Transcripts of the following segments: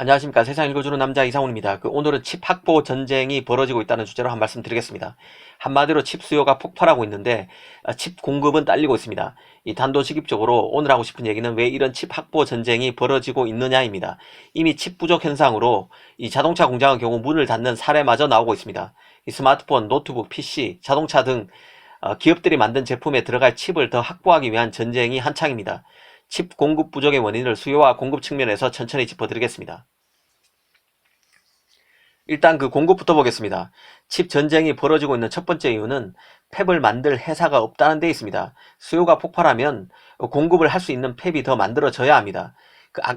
안녕하십니까. 세상 읽어주는 남자 이상훈입니다. 오늘은 칩 확보 전쟁이 벌어지고 있다는 주제로 한 말씀 드리겠습니다. 한마디로 칩 수요가 폭발하고 있는데 칩 공급은 딸리고 있습니다. 이 단도직입적으로 오늘 하고 싶은 얘기는 왜 이런 칩 확보 전쟁이 벌어지고 있느냐입니다. 이미 칩 부족 현상으로 이 자동차 공장의 경우 문을 닫는 사례마저 나오고 있습니다. 이 스마트폰, 노트북, PC, 자동차 등 기업들이 만든 제품에 들어갈 칩을 더 확보하기 위한 전쟁이 한창입니다. 칩 공급 부족의 원인을 수요와 공급 측면에서 천천히 짚어드리겠습니다. 일단 공급부터 보겠습니다. 칩 전쟁이 벌어지고 있는 첫 번째 이유는 팹을 만들 회사가 없다는 데 있습니다. 수요가 폭발하면 공급을 할 수 있는 팹이 더 만들어져야 합니다.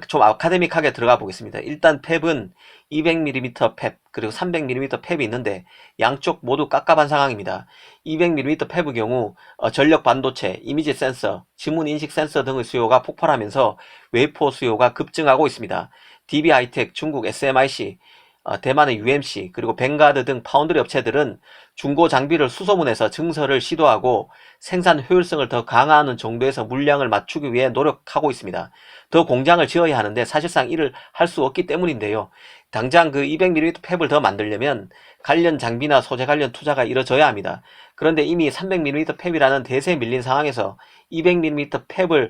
좀 아카데믹하게 들어가 보겠습니다. 일단 팹은 200mm 팹 그리고 300mm 팹이 있는데 양쪽 모두 깝깝한 상황입니다. 200mm 팹의 경우 전력 반도체, 이미지 센서, 지문 인식 센서 등의 수요가 폭발하면서 웨이포 수요가 급증하고 있습니다. DB 하이텍, 중국 SMIC, 대만의 UMC, 그리고 뱅가드 등 파운드리 업체들은 중고 장비를 수소문해서 증설을 시도하고 생산 효율성을 더 강화하는 정도에서 물량을 맞추기 위해 노력하고 있습니다. 더 공장을 지어야 하는데 사실상 이를 할 수 없기 때문인데요. 당장 200mm 팹을 더 만들려면 관련 장비나 소재 관련 투자가 이뤄져야 합니다. 그런데 이미 300mm 팹이라는 대세에 밀린 상황에서 200mm 팹을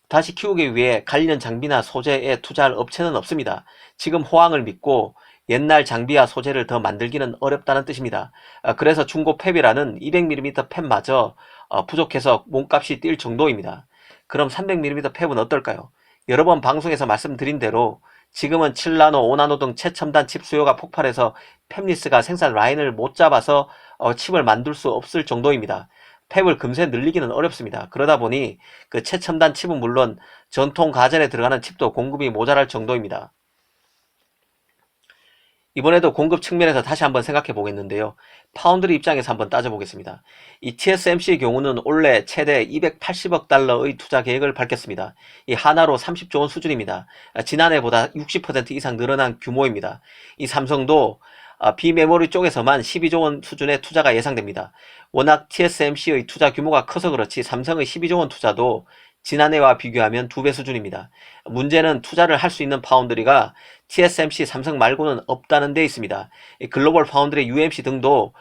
다시 키우기 위해 관련 장비나 소재에 투자할 업체는 없습니다. 지금 호황을 믿고 옛날 장비와 소재를 더 만들기는 어렵다는 뜻입니다. 그래서 중고 팹이라는 200mm 팹마저 부족해서 몸값이 뛸 정도입니다. 그럼 300mm 팹은 어떨까요? 여러 번 방송에서 말씀드린 대로 지금은 7나노, 5나노 등 최첨단 칩 수요가 폭발해서 팹리스가 생산 라인을 못 잡아서 칩을 만들 수 없을 정도입니다. 팹을 금세 늘리기는 어렵습니다. 그러다 보니 최첨단 칩은 물론 전통 가전에 들어가는 칩도 공급이 모자랄 정도입니다. 이번에도 공급 측면에서 다시 한번 생각해 보겠는데요. 파운드리 입장에서 한번 따져보겠습니다. 이 TSMC의 경우는 올해 최대 280억 달러의 투자 계획을 밝혔습니다. 이 하나로 30조 원 수준입니다. 지난해보다 60% 이상 늘어난 규모입니다. 이 삼성도 비메모리 쪽에서만 12조 원 수준의 투자가 예상됩니다. 워낙 TSMC의 투자 규모가 커서 그렇지 삼성의 12조 원 투자도 지난해와 비교하면 2배 수준입니다. 문제는 투자를 할 수 있는 파운드리가 TSMC, 삼성 말고는 없다는 데 있습니다. 글로벌 파운드리, UMC 등도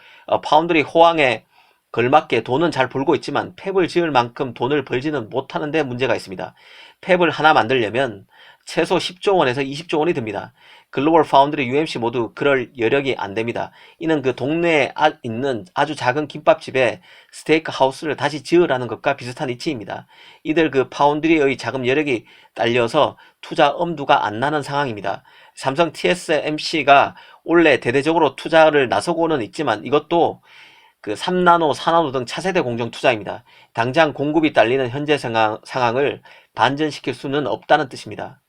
파운드리 호황에 걸맞게 돈은 잘 벌고 있지만 팹을 지을 만큼 돈을 벌지는 못하는 데 문제가 있습니다. 팹을 하나 만들려면 최소 10조 원에서 20조 원이 듭니다. 글로벌 파운드리, UMC 모두 그럴 여력이 안 됩니다. 이는 동네에 있는 아주 작은 김밥집에 스테이크 하우스를 다시 지으라는 것과 비슷한 이치입니다. 이들 파운드리의 자금 여력이 딸려서 투자 엄두가 안 나는 상황입니다. 삼성 TSMC가 원래 대대적으로 투자를 나서고는 있지만 이것도 3나노, 4나노 등 차세대 공정 투자입니다. 당장 공급이 딸리는 현재 상황을 반전시킬 수는 없다는 뜻입니다.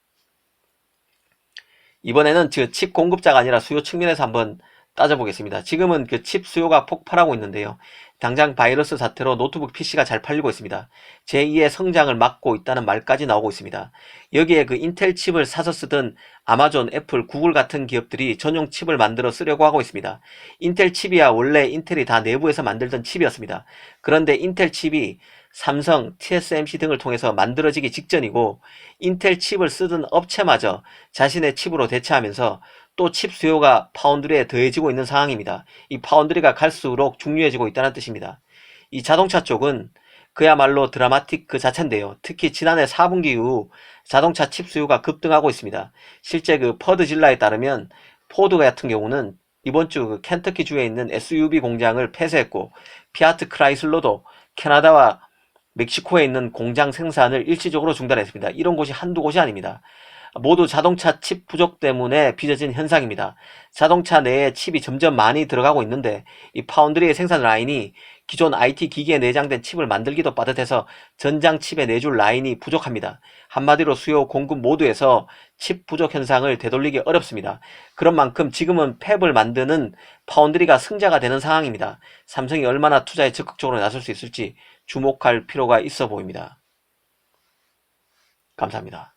이번에는 칩 공급자가 아니라 수요 측면에서 한번 따져보겠습니다. 지금은 칩 수요가 폭발하고 있는데요. 당장 바이러스 사태로 노트북 PC가 잘 팔리고 있습니다. 제2의 성장을 막고 있다는 말까지 나오고 있습니다. 여기에 인텔 칩을 사서 쓰던 아마존, 애플, 구글 같은 기업들이 전용 칩을 만들어 쓰려고 하고 있습니다. 인텔 칩이야 원래 인텔이 다 내부에서 만들던 칩이었습니다. 그런데 인텔 칩이 삼성, TSMC 등을 통해서 만들어지기 직전이고 인텔 칩을 쓰던 업체마저 자신의 칩으로 대체하면서 또 칩 수요가 파운드리에 더해지고 있는 상황입니다. 이 파운드리가 갈수록 중요해지고 있다는 뜻입니다. 이 자동차 쪽은 그야말로 드라마틱 그 자체인데요. 특히 지난해 4분기 이후 자동차 칩 수요가 급등하고 있습니다. 실제 퍼드질라에 따르면 포드 같은 경우는 이번 주 켄터키주에 있는 SUV 공장을 폐쇄했고 피아트 크라이슬러도 캐나다와 멕시코에 있는 공장 생산을 일시적으로 중단했습니다. 이런 곳이 한두 곳이 아닙니다. 모두 자동차 칩 부족 때문에 빚어진 현상입니다. 자동차 내에 칩이 점점 많이 들어가고 있는데 이 파운드리의 생산 라인이 기존 IT 기기에 내장된 칩을 만들기도 빠듯해서 전장 칩에 내줄 라인이 부족합니다. 한마디로 수요 공급 모두에서 칩 부족 현상을 되돌리기 어렵습니다. 그런 만큼 지금은 팹을 만드는 파운드리가 승자가 되는 상황입니다. 삼성이 얼마나 투자에 적극적으로 나설 수 있을지 주목할 필요가 있어 보입니다. 감사합니다.